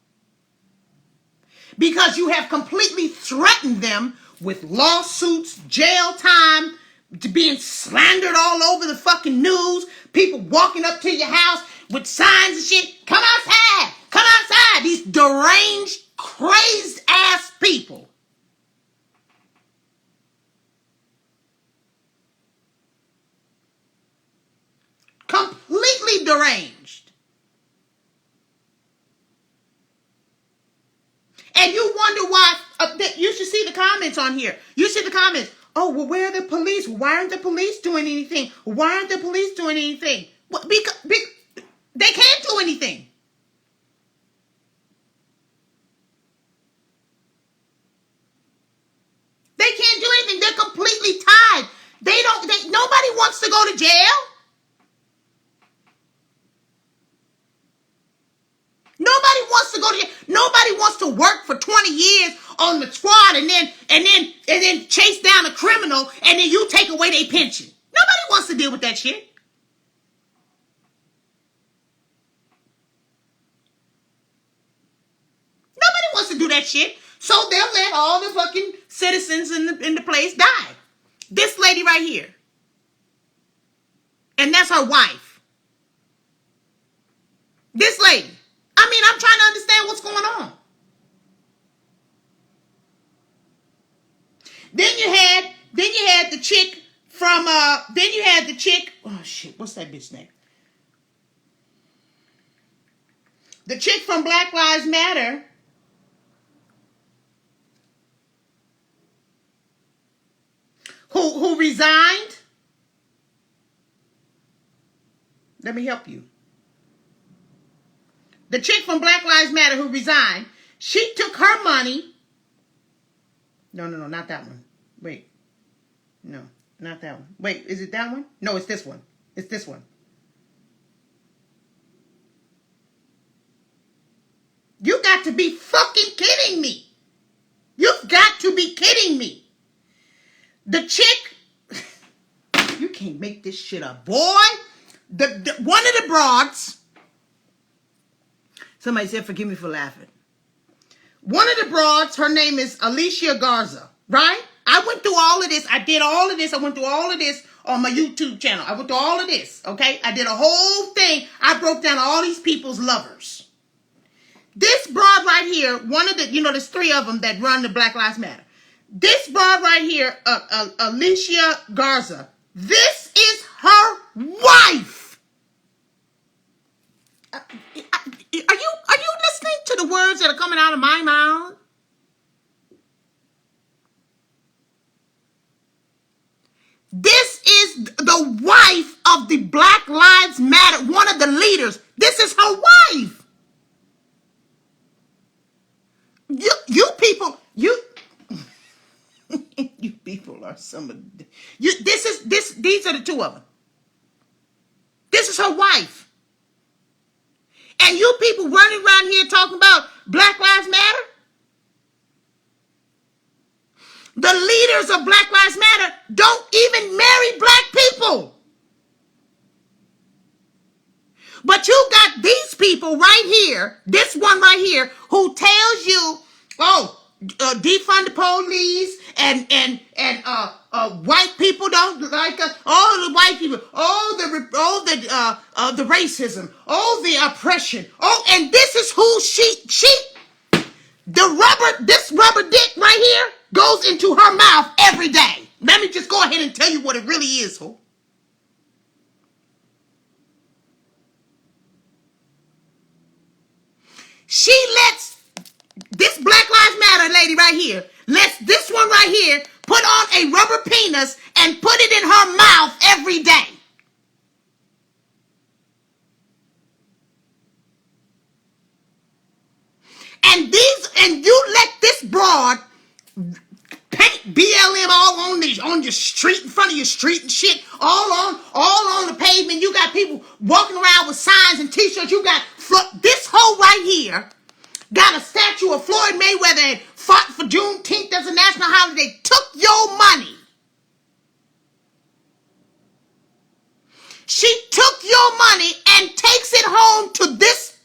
because you have completely threatened them with lawsuits, jail time, to being slandered all over the fucking news, people walking up to your house with signs and shit. Come outside. Come outside. These deranged, crazed ass people. Completely deranged. And you wonder why, you should see the comments on here. You see the comments. Oh, well, where are the police? Why aren't the police doing anything? Why aren't the police doing anything? Well, because they can't do anything. They can't do anything. They're completely tied. Nobody wants to go to jail. Nobody wants to go to jail. Nobody wants to work for 20 years on the squad and then chase down a criminal and then you take away their pension. Nobody wants to deal with that shit. Nobody wants to do that shit. So they'll let all the fucking citizens in the place die. This lady right here. And that's her wife. This lady. I mean, I'm trying to understand what's going on. Then you had the chick from oh shit, what's that bitch name? The chick from Black Lives Matter. Who resigned? Let me help you. The chick from Black Lives Matter who resigned, she took her money. No, not that one. Wait. No, not that one. Wait, is it that one? No, it's this one. It's this one. You got to be fucking kidding me. You've got to be kidding me. The chick, you can't make this shit up, boy. One of the broads, somebody said, forgive me for laughing. One of the broads, her name is Alicia Garza, right? I went through all of this. I did all of this. I went through all of this on my YouTube channel. I went through all of this, okay? I did a whole thing. I broke down all these people's lovers. This broad right here, one of the, there's three of them that run the Black Lives Matter. This broad right here, Alicia Garza, this is her wife. Are you to the words that are coming out of my mouth? This is the wife of the Black Lives Matter, one of the leaders. This is her wife. You people, you people are some of these are the two of them. This is her wife. And you people running around here talking about Black Lives Matter? The leaders of Black Lives Matter don't even marry black people. But you got these people right here, this one right here, who tells you, defund the police and white people don't like us. Oh, the white people. The racism. Oh, the oppression. Oh, and this is who this rubber dick right here goes into her mouth every day. Let me just go ahead and tell you what it really is, ho. She lets this Black Lives Matter lady right here, lets this one right here put on a rubber penis and put it in her mouth every day. And you let this broad paint BLM all on your street, in front of your street and shit, all on the pavement. You got people walking around with signs and t-shirts. You got this hoe right here got a statue of Floyd Mayweather and fought for Juneteenth as a national holiday. Took your money. She took your money and takes it home to this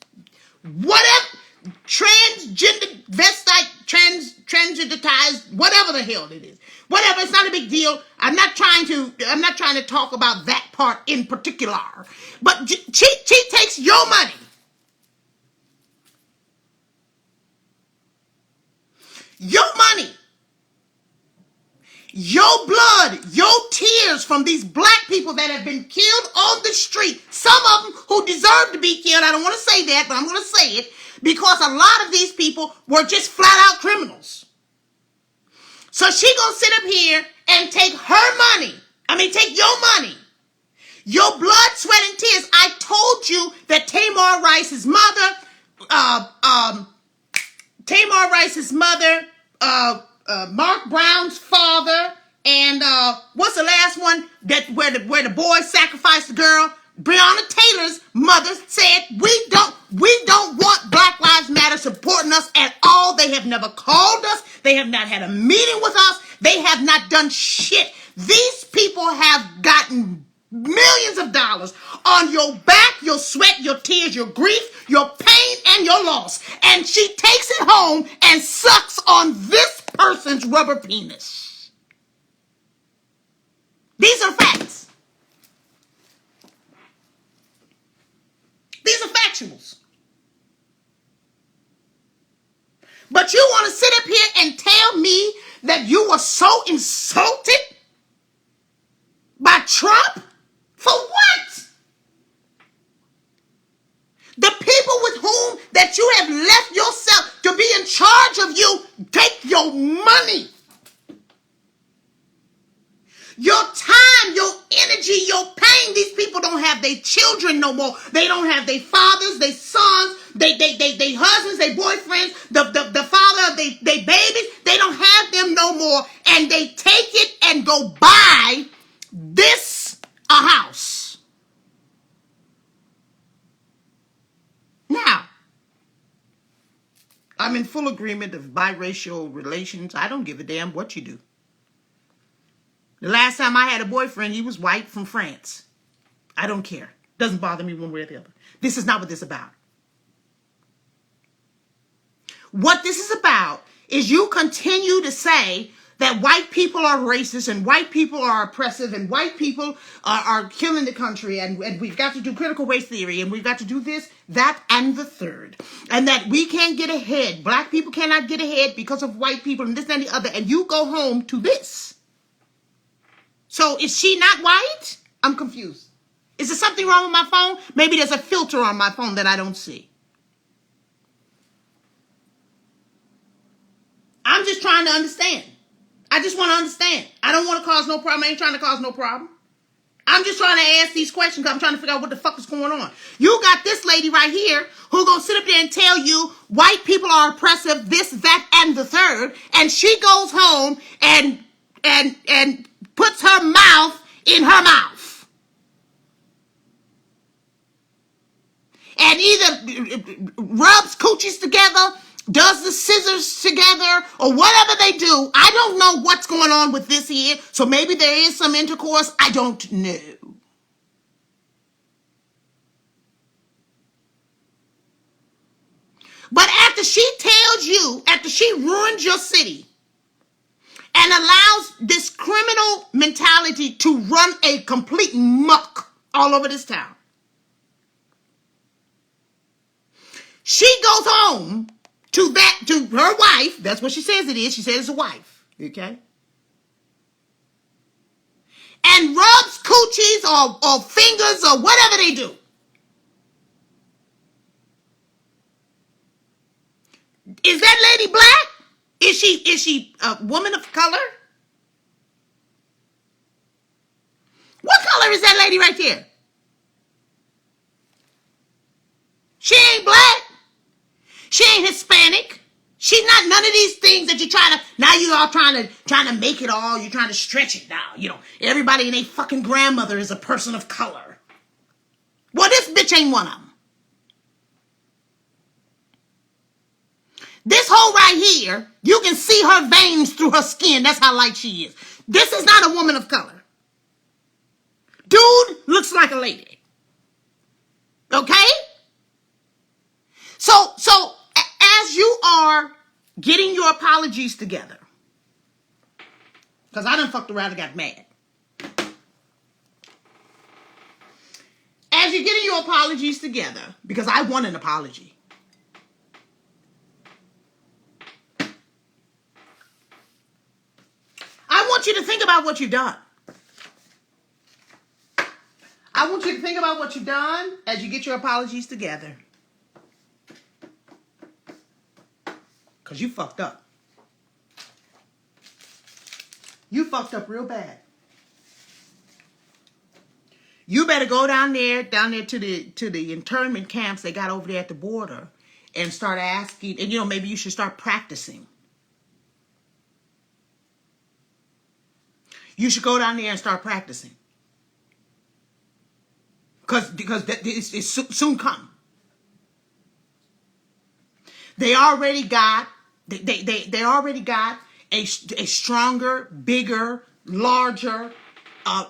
whatever transgender vestite, transgenderized, whatever the hell it is. Whatever, it's not a big deal. I'm not trying to talk about that part in particular. But she takes your money. Your money. Your blood, your tears from these black people that have been killed on the street. Some of them who deserve to be killed. I don't want to say that, but I'm going to say it. Because a lot of these people were just flat out criminals. So she gonna sit up here and take take your money. Your blood, sweat, and tears. I told you that Tamar Rice's mother, Mark Brown's father, and what's the last one where the boy sacrificed the girl? Breonna Taylor's mother said, we don't want Black Lives Matter supporting us at all. They have never called us. They have not had a meeting with us. They have not done shit. These people have gotten millions of dollars on your back, your sweat, your tears, your grief, your pain, and your loss. And she takes it home and sucks on this person's rubber penis. These are facts. These are factuals. But you want to sit up here and tell me that you were so insulted by Trump? For what? The people with whom that you have left yourself to be in charge of you take your money. Your time, your energy, your pain. These people don't have their children no more. They don't have their fathers, their sons, they husbands, their boyfriends, the father of their babies. They don't have them no more. And they take it and go buy a house. Now, I'm in full agreement of biracial relations. I don't give a damn what you do. The last time I had a boyfriend, he was white from France. I don't care. Doesn't bother me one way or the other. This is not what this is about. What this is about is you continue to say that white people are racist and white people are oppressive and white people are killing the country and we've got to do critical race theory and we've got to do this, that, and the third. And that we can't get ahead. Black people cannot get ahead because of white people and this and the other. And you go home to this. So is she not white? I'm confused. Is there something wrong with my phone? Maybe there's a filter on my phone that I don't see. I'm just trying to understand. I just want to understand. I don't want to cause no problem. I ain't trying to cause no problem. I'm just trying to ask these questions because I'm trying to figure out what the fuck is going on. You got this lady right here who gonna sit up there and tell you white people are oppressive, this, that, and the third, and she goes home and puts her mouth in her mouth. And either rubs coochies together, does the scissors together, or whatever they do. I don't know what's going on with this here, so maybe there is some intercourse. I don't know. But after she tells you, after she ruins your city and allows this criminal mentality to run a complete muck all over this town, she goes home to her wife. That's what she says it is. She says it's a wife. Okay? And rubs coochies or fingers or whatever they do. Is that lady black? Is she a woman of color? What color is that lady right there? She ain't black. She ain't Hispanic. She's not none of these things that now you all trying to make it all, you're trying to stretch it now. You know, everybody and their fucking grandmother is a person of color. Well, this bitch ain't one of them. This hoe right here, you can see her veins through her skin. That's how light she is. This is not a woman of color. Dude looks like a lady. Okay? So as you are getting your apologies together, because I done fucked around and got mad. As you're getting your apologies together, because I want an apology, I want you to think about what you've done. I want you to think about what you've done as you get your apologies together. Because you fucked up. You fucked up real bad. You better go down there to the internment camps they got over there at the border and start asking, and maybe you should start practicing. You should go down there and start practicing. Because it's soon come. They already got a stronger, bigger, larger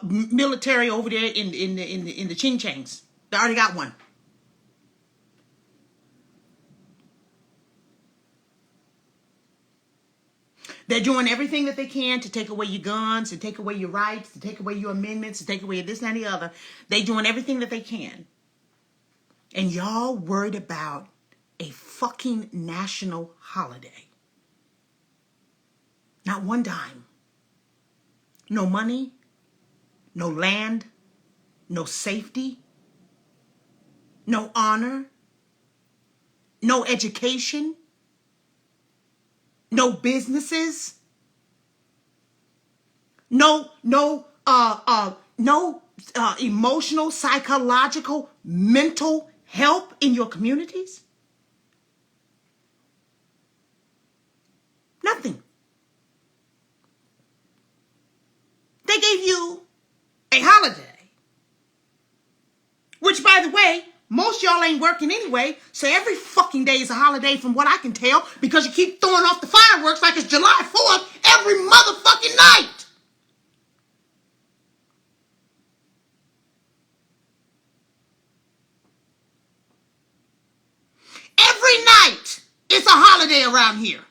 military over there in the Ching Changs. They already got one. They're doing everything that they can to take away your guns, to take away your rights, to take away your amendments, to take away this and the other. They're doing everything that they can. And y'all worried about a fucking national holiday. Not one dime. No money. No land. No safety. No honor. No education. No businesses. No emotional, psychological, mental help in your communities. Nothing. They gave you a holiday. Which, by the way, most y'all ain't working anyway, so every fucking day is a holiday from what I can tell, because you keep throwing off the fireworks like it's July 4th every motherfucking night. Every night it's a holiday around here.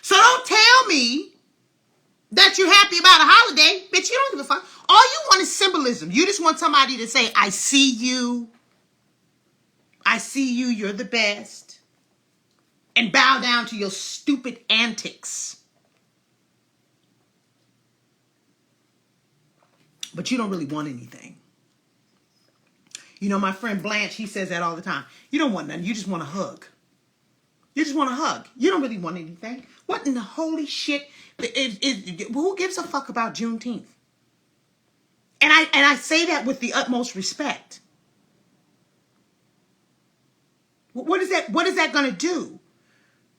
So don't tell me that you're happy about a holiday. Bitch, you don't give a fuck. All you want is symbolism. You just want somebody to say, I see you. I see you. You're the best. And bow down to your stupid antics. But you don't really want anything. You know, my friend Blanche, he says that all the time. You don't want nothing. You just want a hug. You just want a hug. You don't really want anything. What in the holy shit? Who gives a fuck about Juneteenth? And I say that with the utmost respect. What is that going to do?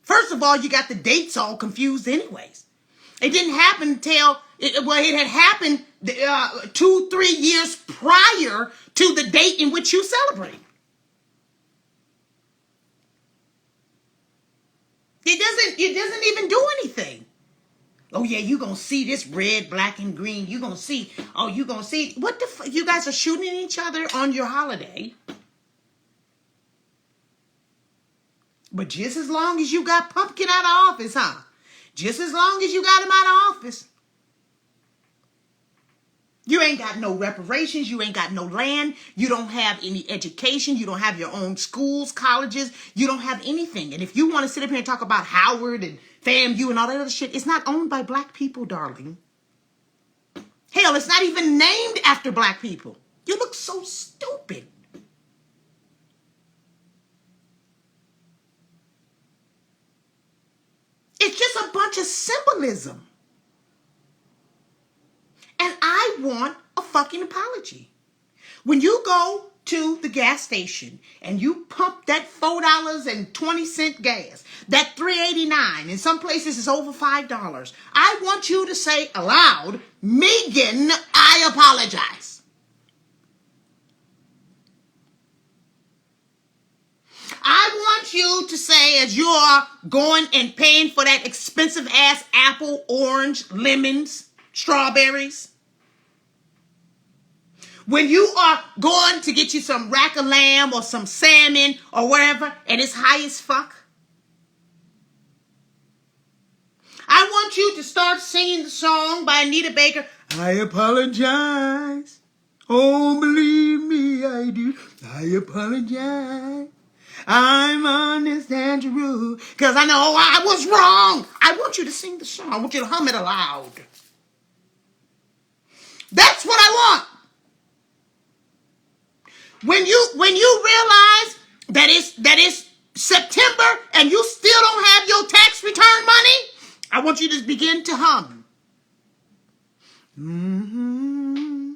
First of all, you got the dates all confused anyways. It didn't happen until, it had happened 2-3 years prior to the date in which you celebrate. It doesn't even do anything. Oh yeah, you gonna see this red, black, and green. You gonna see. What the fuck? You guys are shooting each other on your holiday. But just as long as you got Pumpkin out of office, huh? Just as long as you got him out of office. You ain't got no reparations. You ain't got no land. You don't have any education. You don't have your own schools, colleges. You don't have anything. And if you want to sit up here and talk about Howard and FAMU and all that other shit, it's not owned by black people, darling. Hell, it's not even named after black people. You look so stupid. It's just a bunch of symbolism. And I want a fucking apology. When you go to the gas station and you pump that $4.20 gas, that $3.89, in some places it's over $5, I want you to say aloud, Megan, I apologize. I want you to say, as you're going and paying for that expensive ass apple, orange, lemons, strawberries, when you are going to get you some rack of lamb or some salmon or whatever, and it's high as fuck, I want you to start singing the song by Anita Baker, I apologize. Oh, believe me, I do. I apologize. I'm honest and true, because I know I was wrong. I want you to sing the song. I want you to hum it aloud. That's what I want. When you realize that it's September and you still don't have your tax return money, I want you to begin to hum. Mm-hmm.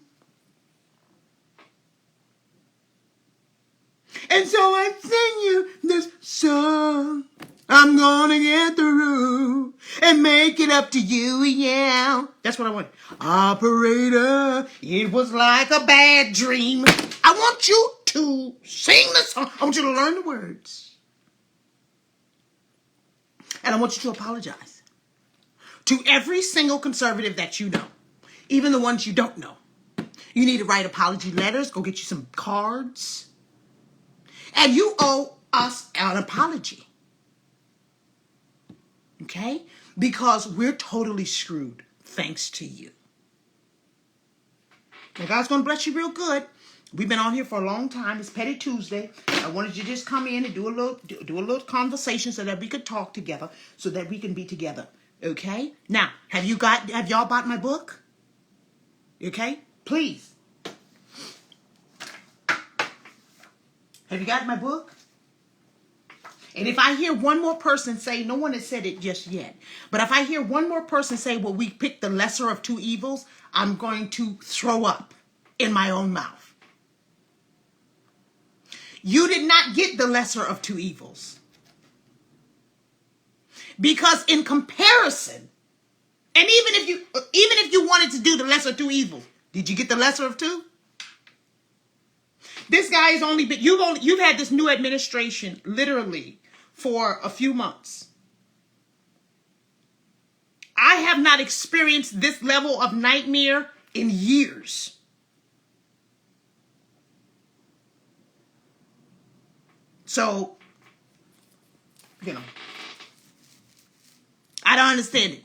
And so I sing you this song. I'm gonna get through and make it up to you, yeah. That's what I want. Operator, it was like a bad dream. I want you to sing the song. I want you to learn the words. And I want you to apologize to every single conservative that you know, even the ones you don't know. You need to write apology letters. Go get you some cards. And you owe us an apology. Okay? Because we're totally screwed thanks to you. Now, God's going to bless you real good. We've been on here for a long time. It's Petty Tuesday. I wanted you to just come in and do a little conversation so that we could talk together, so that we can be together. Okay? Now, have y'all bought my book? Okay? Please. Have you got my book? And if I hear one more person say, no one has said it just yet, but if I hear one more person say, well, we picked the lesser of two evils, I'm going to throw up in my own mouth. You did not get the lesser of two evils. Because in comparison, and even if you wanted to do the lesser of two evils, did you get the lesser of two? This guy has only been, you've had this new administration literally for a few months. I have not experienced this level of nightmare in years. So, you know, I don't understand it.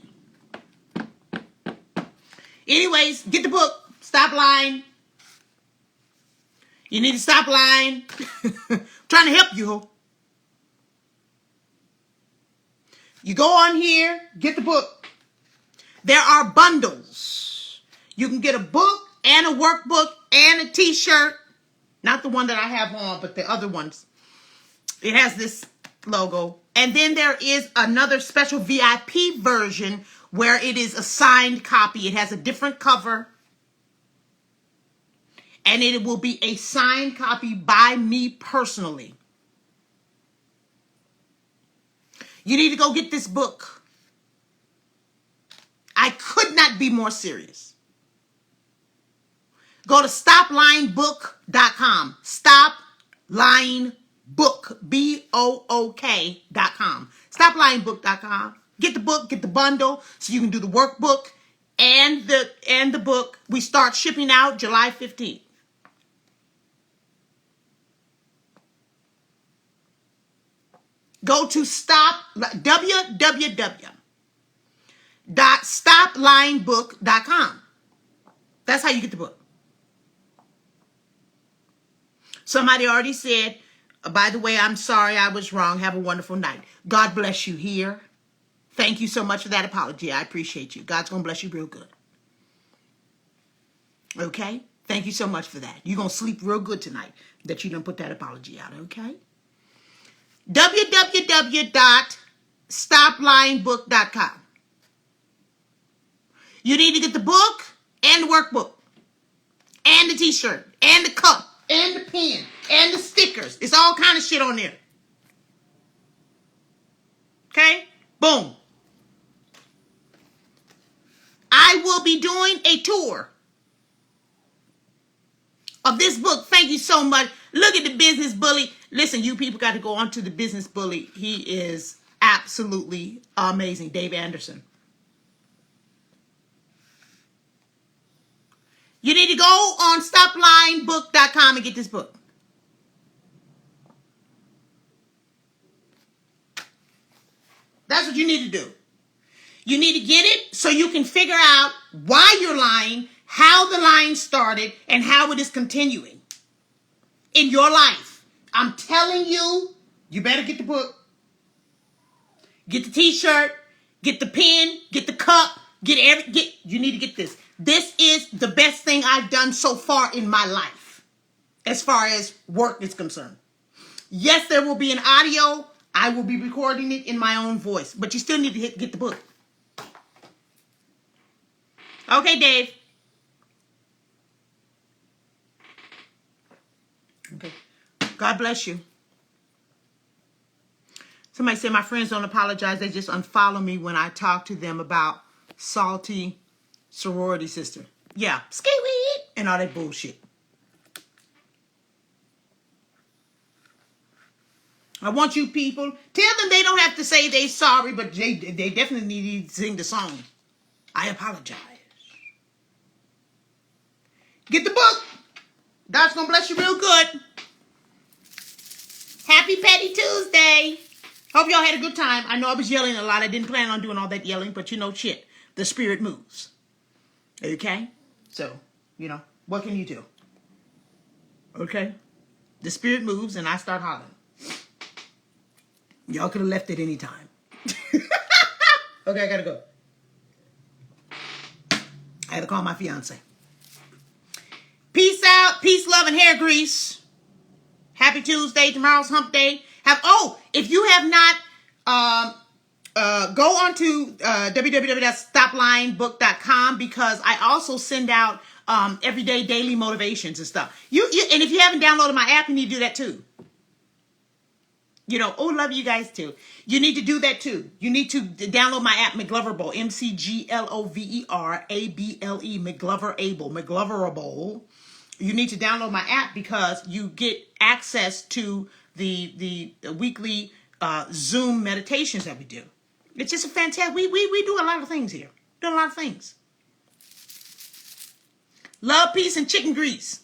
Anyways, get the book. Stop lying. You need to stop lying. Trying to help you. You go on here, get the book. There are bundles. You can get a book and a workbook and a t-shirt. Not the one that I have on, but the other ones. It has this logo. And then there is another special VIP version where it is a signed copy. It has a different cover. And it will be a signed copy by me personally. You need to go get this book. I could not be more serious. Go to stoplyingbook.com. Stoplyingbook, BOOK.com. Stoplyingbook.com. Get the book, get the bundle so you can do the workbook and the book. We start shipping out July 15th. Go to www.stoplyingbook.com. That's how you get the book. Somebody already said, by the way, I'm sorry I was wrong. Have a wonderful night. God bless you here. Thank you so much for that apology. I appreciate you. God's going to bless you real good. Okay? Thank you so much for that. You're going to sleep real good tonight that you done put that apology out, okay? www.stoplyingbook.com. You need to get the book and the workbook and the t-shirt and the cup and the pen and the stickers. It's all kind of shit on there. Okay? Boom. I will be doing a tour of this book. Thank you so much. Look at the business bully. Listen, you people got to go on to the business bully. He is absolutely amazing. Dave Anderson. You need to go on stoplyingbook.com and get this book. That's what you need to do. You need to get it so you can figure out why you're lying, how the lying started, and how it is continuing in your life. I'm telling you, you better get the book, get the t-shirt, get the pen, get the cup, you need to get this. This is the best thing I've done so far in my life as far as work is concerned. Yes, there will be an audio. I will be recording it in my own voice, but you still need to get the book. Okay, Dave. Okay. God bless you. Somebody said my friends don't apologize. They just unfollow me when I talk to them about salty sorority sister. Yeah. Ski-weed and all that bullshit. I want you people, tell them they don't have to say they sorry, but they definitely need to sing the song. I apologize. Get the book. God's going to bless you real good. Happy Petty Tuesday. Hope y'all had a good time. I know I was yelling a lot. I didn't plan on doing all that yelling, but you know, shit. The spirit moves. Okay? So, you know, what can you do? Okay? The spirit moves and I start hollering. Y'all could have left at any time. Okay, I gotta go. I had to call my fiance. Peace out. Peace, love, and hair grease. Happy Tuesday. Tomorrow's hump day. If you have not, go on to www.stoplyingbook.com because I also send out everyday daily motivations and stuff. And if you haven't downloaded my app, you need to do that too. You know, love you guys too. You need to do that too. You need to download my app, McGloverful, McGloverable, McGloverable. You need to download my app because you get access to the weekly Zoom meditations that we do. It's just a fantastic. We do a lot of things here. Do a lot of things. Love, peace, and chicken grease.